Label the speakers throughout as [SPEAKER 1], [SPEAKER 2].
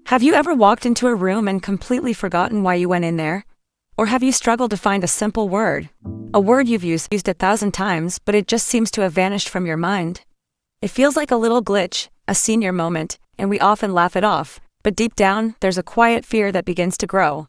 [SPEAKER 1] Have you ever walked into a room and completely forgotten why you went in there? Or have you struggled to find a simple word? A word you've used 1,000 times, but it just seems to have vanished from your mind? It feels like a little glitch, a senior moment, and we often laugh it off, but deep down, there's a quiet fear that begins to grow.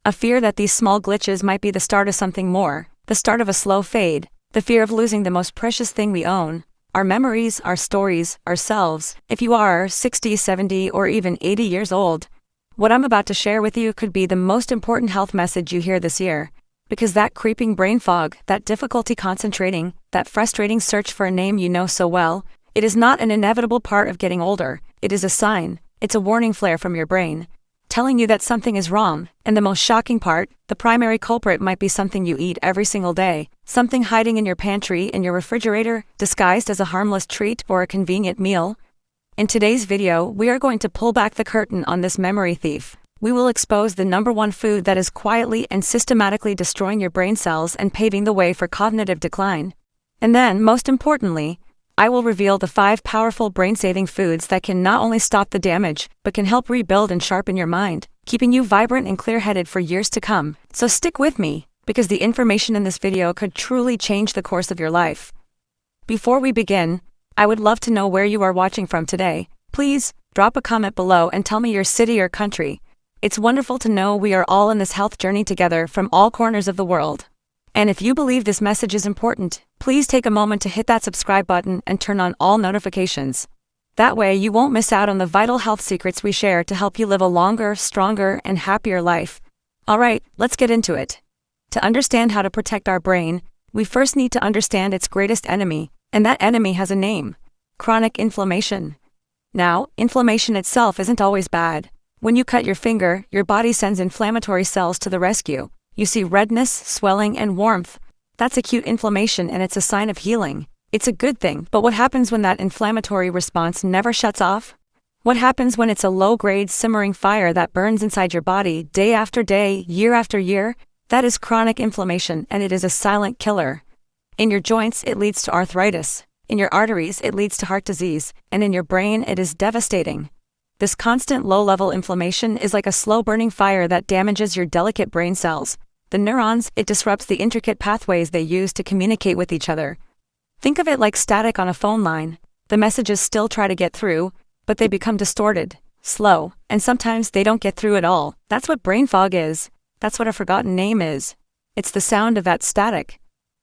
[SPEAKER 1] A fear that these small glitches might be the start of something more, the start of a slow fade, the fear of losing the most precious thing we own. Our memories, our stories, ourselves. If you are 60, 70, or even 80 years old, what I'm about to share with you could be the most important health message you hear this year. Because that creeping brain fog, that difficulty concentrating, that frustrating search for a name you know so well, it is not an inevitable part of getting older. It is a sign. It's a warning flare from your brain, telling you that something is wrong. And the most shocking part, the primary culprit might be something you eat every single day, something hiding in your pantry, in your refrigerator, disguised as a harmless treat or a convenient meal. In today's video, we are going to pull back the curtain on this memory thief. We will expose the #1 food that is quietly and systematically destroying your brain cells and paving the way for cognitive decline. And then, most importantly, I will reveal the 5 powerful brain-saving foods that can not only stop the damage, but can help rebuild and sharpen your mind, keeping you vibrant and clear-headed for years to come. So stick with me, because the information in this video could truly change the course of your life. Before we begin, I would love to know where you are watching from today. Please, drop a comment below and tell me your city or country. It's wonderful to know we are all in this health journey together from all corners of the world. And if you believe this message is important, please take a moment to hit that subscribe button and turn on all notifications. That way you won't miss out on the vital health secrets we share to help you live a longer, stronger, and happier life. Alright, let's get into it. To understand how to protect our brain, we first need to understand its greatest enemy, and that enemy has a name: chronic inflammation. Now, inflammation itself isn't always bad. When you cut your finger, your body sends inflammatory cells to the rescue. You see redness, swelling, and warmth. That's acute inflammation, and it's a sign of healing. It's a good thing, but what happens when that inflammatory response never shuts off? What happens when it's a low-grade, simmering fire that burns inside your body day after day, year after year? That is chronic inflammation, and it is a silent killer. In your joints, it leads to arthritis. In your arteries, it leads to heart disease. And in your brain, it is devastating. This constant low-level inflammation is like a slow-burning fire that damages your delicate brain cells. The neurons, it disrupts the intricate pathways they use to communicate with each other. Think of it like static on a phone line. The messages still try to get through, but they become distorted, slow, and sometimes they don't get through at all. That's what brain fog is. That's what a forgotten name is. It's the sound of that static.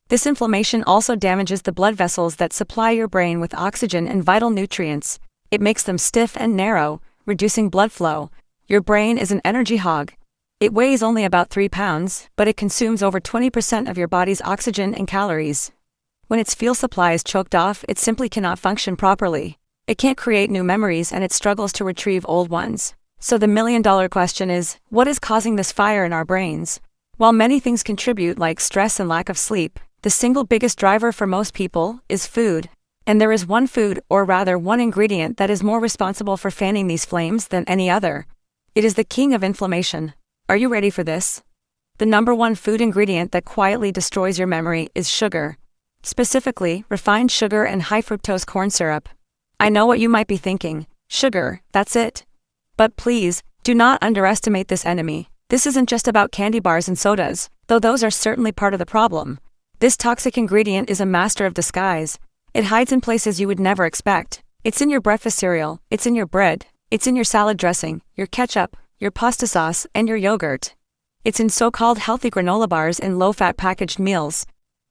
[SPEAKER 1] This inflammation also damages the blood vessels that supply your brain with oxygen and vital nutrients. It makes them stiff and narrow, reducing blood flow. Your brain is an energy hog. It weighs only about 3 pounds, but it consumes over 20% of your body's oxygen and calories. When its fuel supply is choked off, it simply cannot function properly. It can't create new memories, and it struggles to retrieve old ones. So the million-dollar question is, what is causing this fire in our brains? While many things contribute, like stress and lack of sleep, the single biggest driver for most people is food. And there is one food, or rather one ingredient, that is more responsible for fanning these flames than any other. It is the king of inflammation. Are you ready for this? The #1 food ingredient that quietly destroys your memory is sugar. Specifically, refined sugar and high fructose corn syrup. I know what you might be thinking. Sugar, that's it. But please, do not underestimate this enemy. This isn't just about candy bars and sodas, though those are certainly part of the problem. This toxic ingredient is a master of disguise. It hides in places you would never expect. It's in your breakfast cereal, it's in your bread, it's in your salad dressing, your ketchup, your pasta sauce, and your yogurt. It's in so-called healthy granola bars and low-fat packaged meals.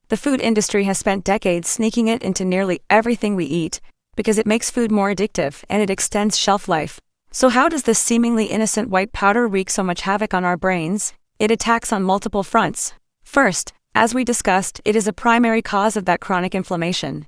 [SPEAKER 1] The food industry has spent decades sneaking it into nearly everything we eat, because it makes food more addictive and it extends shelf life. So how does this seemingly innocent white powder wreak so much havoc on our brains? It attacks on multiple fronts. First, as we discussed, it is a primary cause of that chronic inflammation.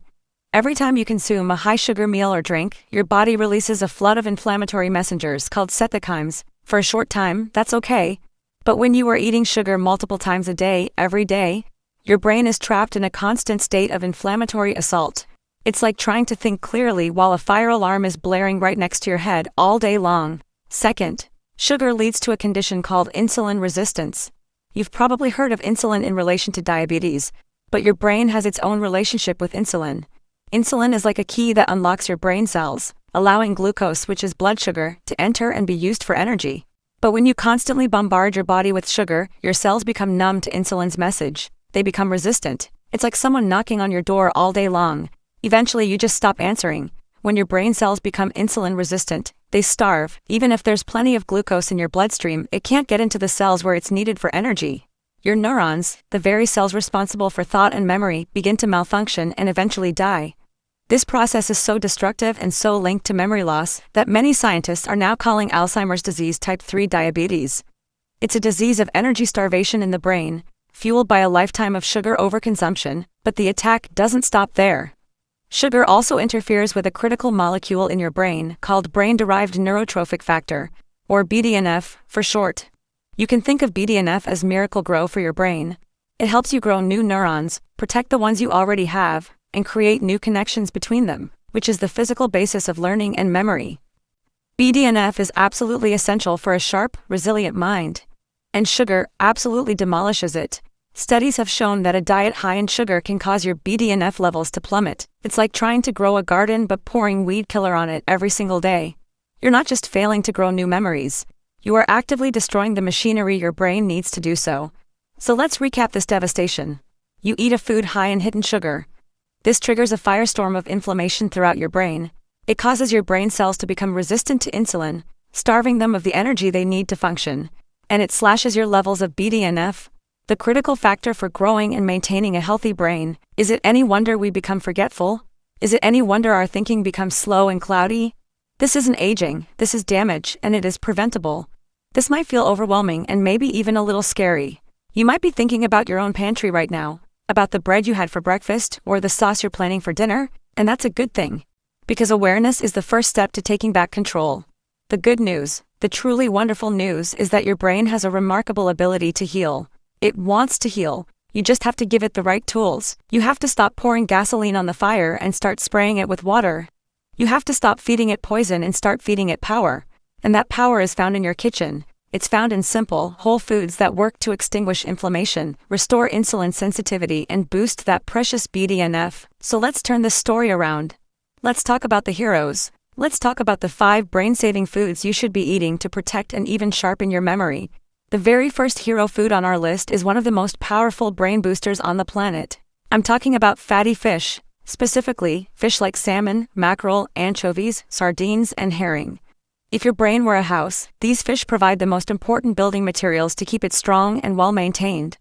[SPEAKER 1] Every time you consume a high-sugar meal or drink, your body releases a flood of inflammatory messengers called cytokines. For a short time, that's okay. But when you are eating sugar multiple times a day, every day, your brain is trapped in a constant state of inflammatory assault. It's like trying to think clearly while a fire alarm is blaring right next to your head all day long. Second, sugar leads to a condition called insulin resistance. You've probably heard of insulin in relation to diabetes, but your brain has its own relationship with insulin. Insulin is like a key that unlocks your brain cells. allowing glucose, which is blood sugar, to enter and be used for energy. But when you constantly bombard your body with sugar, your cells become numb to insulin's message. They become resistant. It's like someone knocking on your door all day long. Eventually you just stop answering. When your brain cells become insulin resistant, they starve. Even if there's plenty of glucose in your bloodstream, it can't get into the cells where it's needed for energy. Your neurons, the very cells responsible for thought and memory, begin to malfunction and eventually die. This process is so destructive and so linked to memory loss that many scientists are now calling Alzheimer's disease type 3 diabetes. It's a disease of energy starvation in the brain, fueled by a lifetime of sugar overconsumption, but the attack doesn't stop there. Sugar also interferes with a critical molecule in your brain called brain-derived neurotrophic factor, or BDNF for short. You can think of BDNF as Miracle-Grow for your brain. It helps you grow new neurons, protect the ones you already have, and create new connections between them, which is the physical basis of learning and memory. BDNF is absolutely essential for a sharp, resilient mind. And sugar absolutely demolishes it. Studies have shown that a diet high in sugar can cause your BDNF levels to plummet. It's like trying to grow a garden but pouring weed killer on it every single day. You're not just failing to grow new memories. You are actively destroying the machinery your brain needs to do so. So let's recap this devastation. You eat a food high in hidden sugar. This triggers a firestorm of inflammation throughout your brain. It causes your brain cells to become resistant to insulin, starving them of the energy they need to function. And it slashes your levels of BDNF, the critical factor for growing and maintaining a healthy brain. Is it any wonder we become forgetful? Is it any wonder our thinking becomes slow and cloudy? This isn't aging, this is damage, and it is preventable. This might feel overwhelming and maybe even a little scary. You might be thinking about your own pantry right now, about the bread you had for breakfast or the sauce you're planning for dinner, and that's a good thing. Because awareness is the first step to taking back control. The good news, the truly wonderful news, is that your brain has a remarkable ability to heal. It wants to heal. You just have to give it the right tools. You have to stop pouring gasoline on the fire and start spraying it with water. You have to stop feeding it poison and start feeding it power. And that power is found in your kitchen. It's found in simple, whole foods that work to extinguish inflammation, restore insulin sensitivity, and boost that precious BDNF. So let's turn this story around. Let's talk about the heroes. Let's talk about the 5 brain-saving foods you should be eating to protect and even sharpen your memory. The very first hero food on our list is one of the most powerful brain boosters on the planet. I'm talking about fatty fish, specifically fish like salmon, mackerel, anchovies, sardines, and herring. If your brain were a house, these fish provide the most important building materials to keep it strong and well-maintained.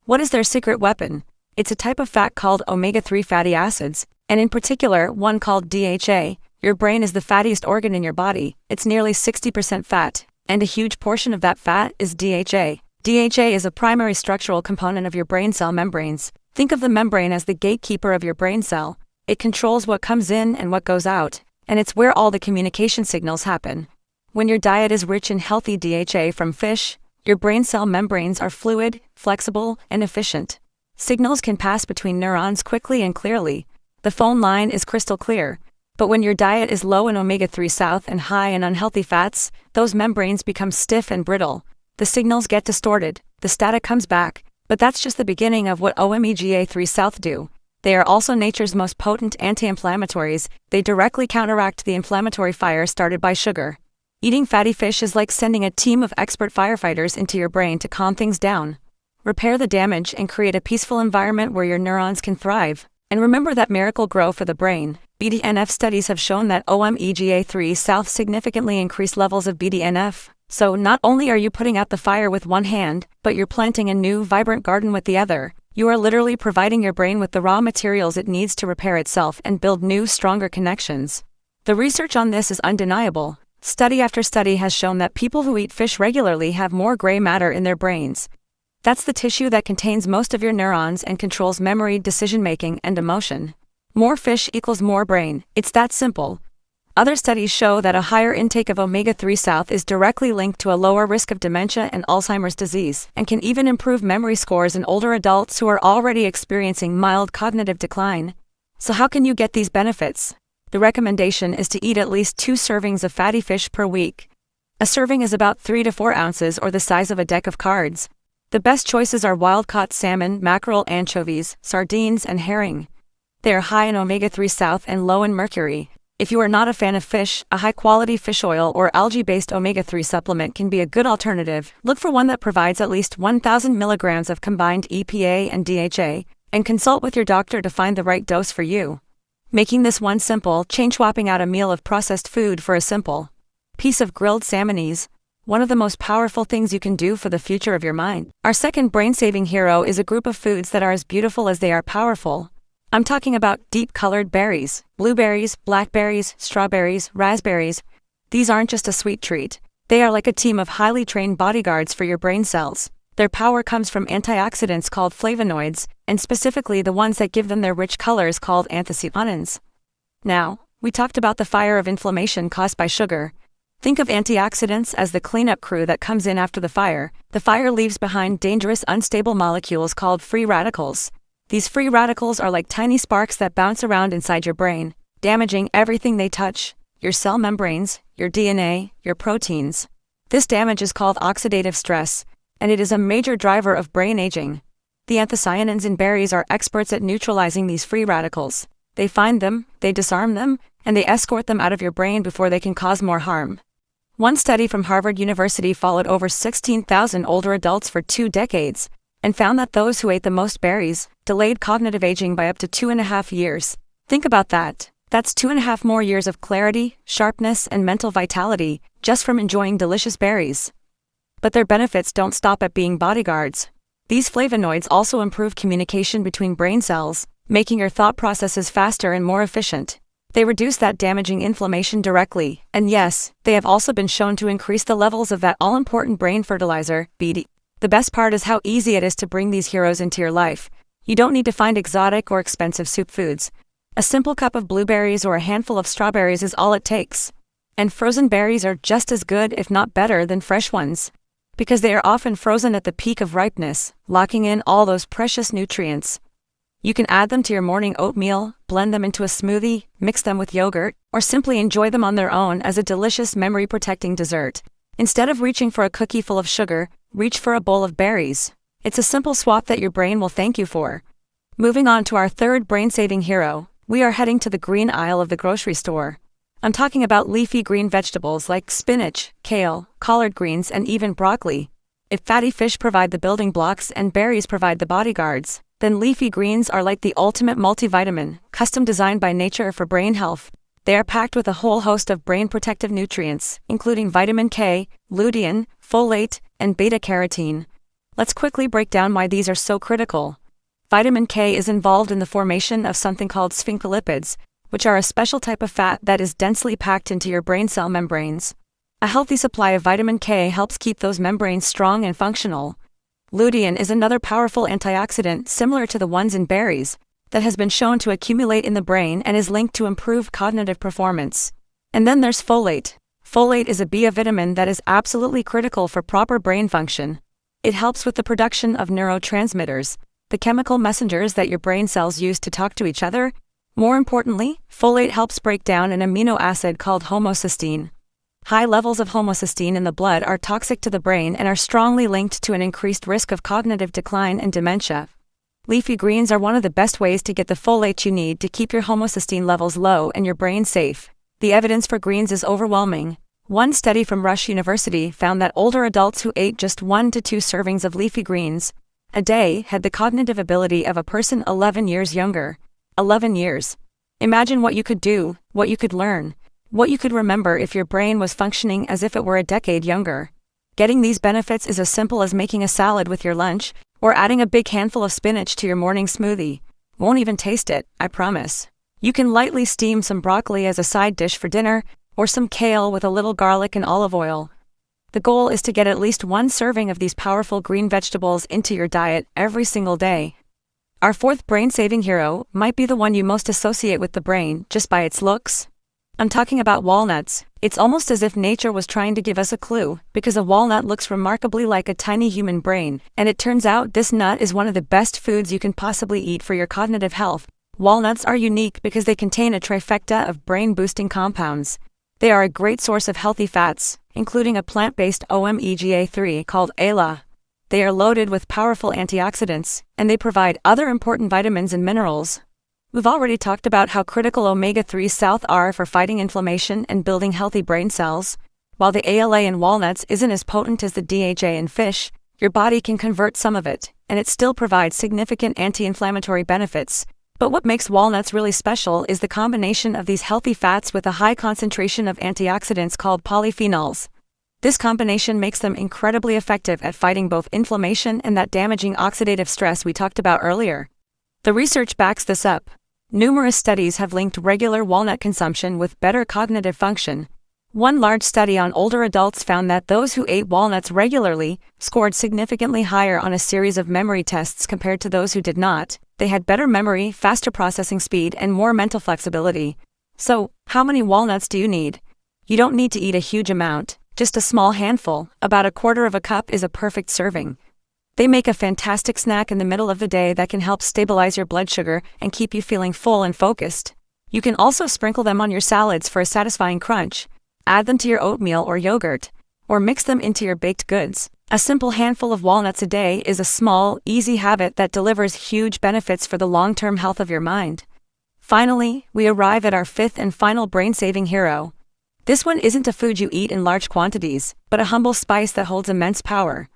[SPEAKER 1] What is their secret weapon? It's a type of fat called omega-3 fatty acids, and in particular one called DHA. Your brain is the fattiest organ in your body. It's nearly 60% fat, and a huge portion of that fat is DHA. DHA is a primary structural component of your brain cell membranes. Think of the membrane as the gatekeeper of your brain cell. It controls what comes in and what goes out, and it's where all the communication signals happen. When your diet is rich in healthy DHA from fish, your brain cell membranes are fluid, flexible, and efficient. Signals can pass between neurons quickly and clearly. The phone line is crystal clear. But when your diet is low in omega-3 south and high in unhealthy fats, those membranes become stiff and brittle. The signals get distorted, the static comes back, but that's just the beginning of what omega-3 south do. They are also nature's most potent anti-inflammatories. They directly counteract the inflammatory fire started by sugar. Eating fatty fish is like sending a team of expert firefighters into your brain to calm things down, repair the damage, and create a peaceful environment where your neurons can thrive. And remember that miracle grow for the brain. BDNF studies have shown that omega-3 south significantly increase levels of BDNF. So not only are you putting out the fire with one hand, but you're planting a new, vibrant garden with the other. You are literally providing your brain with the raw materials it needs to repair itself and build new, stronger connections. The research on this is undeniable. Study after study has shown that people who eat fish regularly have more gray matter in their brains. That's the tissue that contains most of your neurons and controls memory, decision-making, and emotion. More fish equals more brain. It's that simple. Other studies show that a higher intake of omega-3 south is directly linked to a lower risk of dementia and Alzheimer's disease, and can even improve memory scores in older adults who are already experiencing mild cognitive decline. So how can you get these benefits? The recommendation is to eat at least 2 servings of fatty fish per week. A serving is about 3 to 4 ounces or the size of a deck of cards. The best choices are wild-caught salmon, mackerel, anchovies, sardines, and herring. They are high in omega-3 south and low in mercury. If you are not a fan of fish, a high-quality fish oil or algae-based omega-3 supplement can be a good alternative. Look for one that provides at least 1,000 milligrams of combined EPA and DHA, and consult with your doctor to find the right dose for you. Making this one simple change: swapping out a meal of processed food for a simple piece of grilled salmonese, one of the most powerful things you can do for the future of your mind. Our second brain-saving hero is a group of foods that are as beautiful as they are powerful. I'm talking about deep-colored berries, blueberries, blackberries, strawberries, raspberries. These aren't just a sweet treat. They are like a team of highly trained bodyguards for your brain cells. Their power comes from antioxidants called flavonoids, and specifically the ones that give them their rich colors called anthocyanins. Now, we talked about the fire of inflammation caused by sugar. Think of antioxidants as the cleanup crew that comes in after the fire. The fire leaves behind dangerous unstable molecules called free radicals. These free radicals are like tiny sparks that bounce around inside your brain, damaging everything they touch: your cell membranes, your DNA, your proteins. This damage is called oxidative stress, and it is a major driver of brain aging. The anthocyanins in berries are experts at neutralizing these free radicals. They find them, they disarm them, and they escort them out of your brain before they can cause more harm. One study from Harvard University followed over 16,000 older adults for 2 decades, and found that those who ate the most berries delayed cognitive aging by up to 2.5 years. Think about that. That's 2.5 more years of clarity, sharpness, and mental vitality, just from enjoying delicious berries. But their benefits don't stop at being bodyguards. These flavonoids also improve communication between brain cells, making your thought processes faster and more efficient. They reduce that damaging inflammation directly, and yes, they have also been shown to increase the levels of that all-important brain fertilizer, BDNF. The best part is how easy it is to bring these heroes into your life. You don't need to find exotic or expensive soup foods. A simple cup of blueberries or a handful of strawberries is all it takes. And frozen berries are just as good, if not better, than fresh ones, because they are often frozen at the peak of ripeness, locking in all those precious nutrients. You can add them to your morning oatmeal, blend them into a smoothie, mix them with yogurt, or simply enjoy them on their own as a delicious memory-protecting dessert. Instead of reaching for a cookie full of sugar, reach for a bowl of berries. It's a simple swap that your brain will thank you for. Moving on to our third brain-saving hero, we are heading to the green aisle of the grocery store. I'm talking about leafy green vegetables like spinach, kale, collard greens, and even broccoli. If fatty fish provide the building blocks and berries provide the bodyguards, then leafy greens are like the ultimate multivitamin, custom designed by nature for brain health. They are packed with a whole host of brain-protective nutrients, including vitamin K, lutein, folate, and beta-carotene. Let's quickly break down why these are so critical. Vitamin K is involved in the formation of something called sphingolipids, which are a special type of fat that is densely packed into your brain cell membranes. A healthy supply of vitamin K helps keep those membranes strong and functional. Lutein is another powerful antioxidant similar to the ones in berries, that has been shown to accumulate in the brain and is linked to improved cognitive performance. And then there's folate. Folate is a B vitamin that is absolutely critical for proper brain function. It helps with the production of neurotransmitters, the chemical messengers that your brain cells use to talk to each other. More importantly, folate helps break down an amino acid called homocysteine. High levels of homocysteine in the blood are toxic to the brain and are strongly linked to an increased risk of cognitive decline and dementia. Leafy greens are one of the best ways to get the folate you need to keep your homocysteine levels low and your brain safe. The evidence for greens is overwhelming. One study from Rush University found that older adults who ate just 1 to 2 servings of leafy greens a day had the cognitive ability of a person 11 years younger. 11 years. Imagine what you could do, what you could learn, what you could remember if your brain was functioning as if it were a decade younger. Getting these benefits is as simple as making a salad with your lunch, or adding a big handful of spinach to your morning smoothie. Won't even taste it, I promise. You can lightly steam some broccoli as a side dish for dinner, or some kale with a little garlic and olive oil. The goal is to get at least 1 serving of these powerful green vegetables into your diet every single day. Our fourth brain-saving hero might be the one you most associate with the brain just by its looks. I'm talking about walnuts. It's almost as if nature was trying to give us a clue, because a walnut looks remarkably like a tiny human brain, and it turns out this nut is one of the best foods you can possibly eat for your cognitive health. Walnuts are unique because they contain a trifecta of brain-boosting compounds. They are a great source of healthy fats, including a plant-based omega-3 called ALA. They are loaded with powerful antioxidants, and they provide other important vitamins and minerals. We've already talked about how critical omega-3 salts are for fighting inflammation and building healthy brain cells. While the ALA in walnuts isn't as potent as the DHA in fish, your body can convert some of it, and it still provides significant anti-inflammatory benefits. But what makes walnuts really special is the combination of these healthy fats with a high concentration of antioxidants called polyphenols. This combination makes them incredibly effective at fighting both inflammation and that damaging oxidative stress we talked about earlier. The research backs this up. Numerous studies have linked regular walnut consumption with better cognitive function. One large study on older adults found that those who ate walnuts regularly scored significantly higher on a series of memory tests compared to those who did not. They had better memory, faster processing speed, and more mental flexibility. So, how many walnuts do you need? You don't need to eat a huge amount. Just a small handful, about a quarter of a cup, is a perfect serving. They make a fantastic snack in the middle of the day that can help stabilize your blood sugar and keep you feeling full and focused. You can also sprinkle them on your salads for a satisfying crunch. Add them to your oatmeal or yogurt, or mix them into your baked goods. A simple handful of walnuts a day is a small, easy habit that delivers huge benefits for the long-term health of your mind. Finally, we arrive at our fifth and final brain-saving hero. This one isn't a food you eat in large quantities, but a humble spice that holds immense power.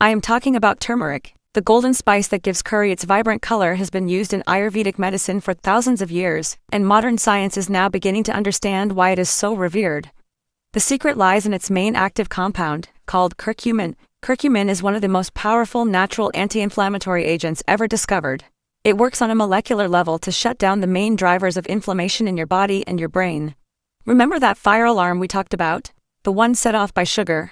[SPEAKER 1] I am talking about turmeric. The golden spice that gives curry its vibrant color has been used in Ayurvedic medicine for thousands of years, and modern science is now beginning to understand why it is so revered. The secret lies in its main active compound, called curcumin. Curcumin is one of the most powerful natural anti-inflammatory agents ever discovered. It works on a molecular level to shut down the main drivers of inflammation in your body and your brain. Remember that fire alarm we talked about? The one set off by sugar?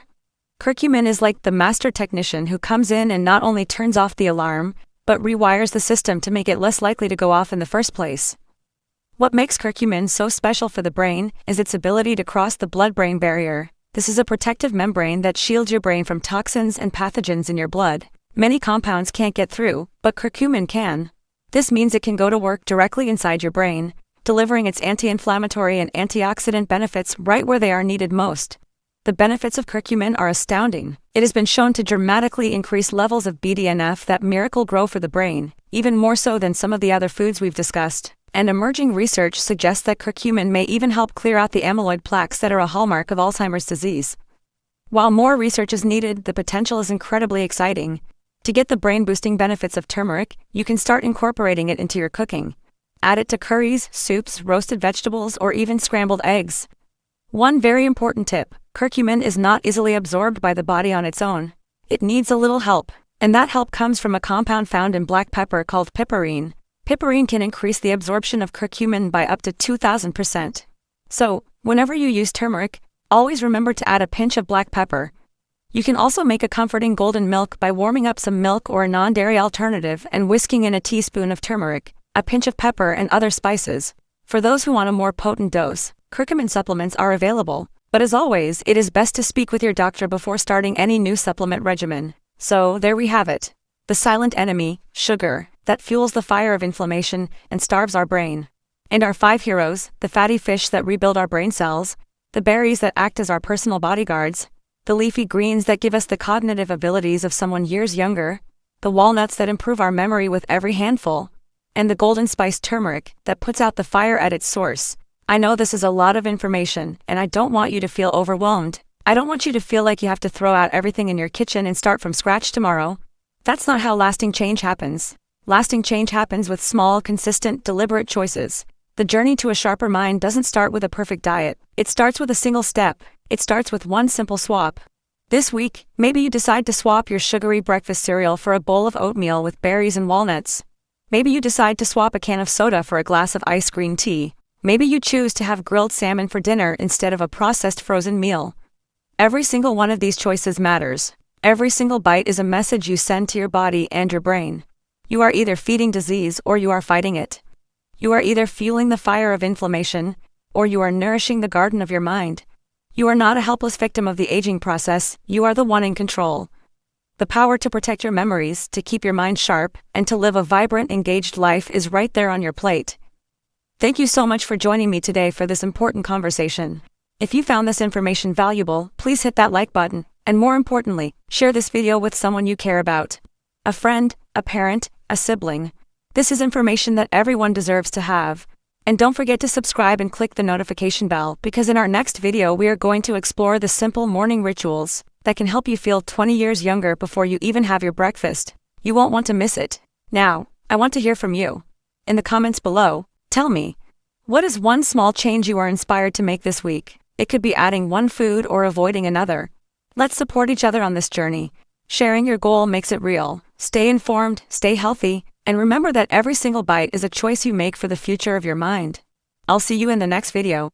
[SPEAKER 1] Curcumin is like the master technician who comes in and not only turns off the alarm, but rewires the system to make it less likely to go off in the first place. What makes curcumin so special for the brain is its ability to cross the blood-brain barrier. This is a protective membrane that shields your brain from toxins and pathogens in your blood. Many compounds can't get through, but curcumin can. This means it can go to work directly inside your brain, delivering its anti-inflammatory and antioxidant benefits right where they are needed most. The benefits of curcumin are astounding. It has been shown to dramatically increase levels of BDNF, that miracle grow for the brain, even more so than some of the other foods we've discussed. And emerging research suggests that curcumin may even help clear out the amyloid plaques that are a hallmark of Alzheimer's disease. While more research is needed, the potential is incredibly exciting. To get the brain-boosting benefits of turmeric, you can start incorporating it into your cooking. Add it to curries, soups, roasted vegetables, or even scrambled eggs. One very important tip: curcumin is not easily absorbed by the body on its own. It needs a little help, and that help comes from a compound found in black pepper called piperine. Piperine can increase the absorption of curcumin by up to 2,000%. So, whenever you use turmeric, always remember to add a pinch of black pepper. You can also make a comforting golden milk by warming up some milk or a non-dairy alternative and whisking in a teaspoon of turmeric, a pinch of pepper, and other spices. For those who want a more potent dose, curcumin supplements are available, but as always, it is best to speak with your doctor before starting any new supplement regimen. So, there we have it. The silent enemy, sugar, that fuels the fire of inflammation and starves our brain. And our 5 heroes: the fatty fish that rebuild our brain cells, the berries that act as our personal bodyguards, the leafy greens that give us the cognitive abilities of someone years younger, the walnuts that improve our memory with every handful, and the golden spice turmeric that puts out the fire at its source. I know this is a lot of information, and I don't want you to feel overwhelmed. I don't want you to feel like you have to throw out everything in your kitchen and start from scratch tomorrow. That's not how lasting change happens. Lasting change happens with small, consistent, deliberate choices. The journey to a sharper mind doesn't start with a perfect diet. It starts with a single step. It starts with one simple swap. This week, maybe you decide to swap your sugary breakfast cereal for a bowl of oatmeal with berries and walnuts. Maybe you decide to swap a can of soda for a glass of iced green tea. Maybe you choose to have grilled salmon for dinner instead of a processed frozen meal. Every single one of these choices matters. Every single bite is a message you send to your body and your brain. You are either feeding disease or you are fighting it. You are either fueling the fire of inflammation, or you are nourishing the garden of your mind. You are not a helpless victim of the aging process, you are the one in control. The power to protect your memories, to keep your mind sharp, and to live a vibrant, engaged life is right there on your plate. Thank you so much for joining me today for this important conversation. If you found this information valuable, please hit that like button, and more importantly, share this video with someone you care about. A friend, a parent, a sibling. This is information that everyone deserves to have. And don't forget to subscribe and click the notification bell, because in our next video we are going to explore the simple morning rituals that can help you feel 20 years younger before you even have your breakfast. You won't want to miss it. Now, I want to hear from you. In the comments below, tell me, what is one small change you are inspired to make this week? It could be adding one food or avoiding another. Let's support each other on this journey. Sharing your goal makes it real. Stay informed, stay healthy, and remember that every single bite is a choice you make for the future of your mind. I'll see you in the next video.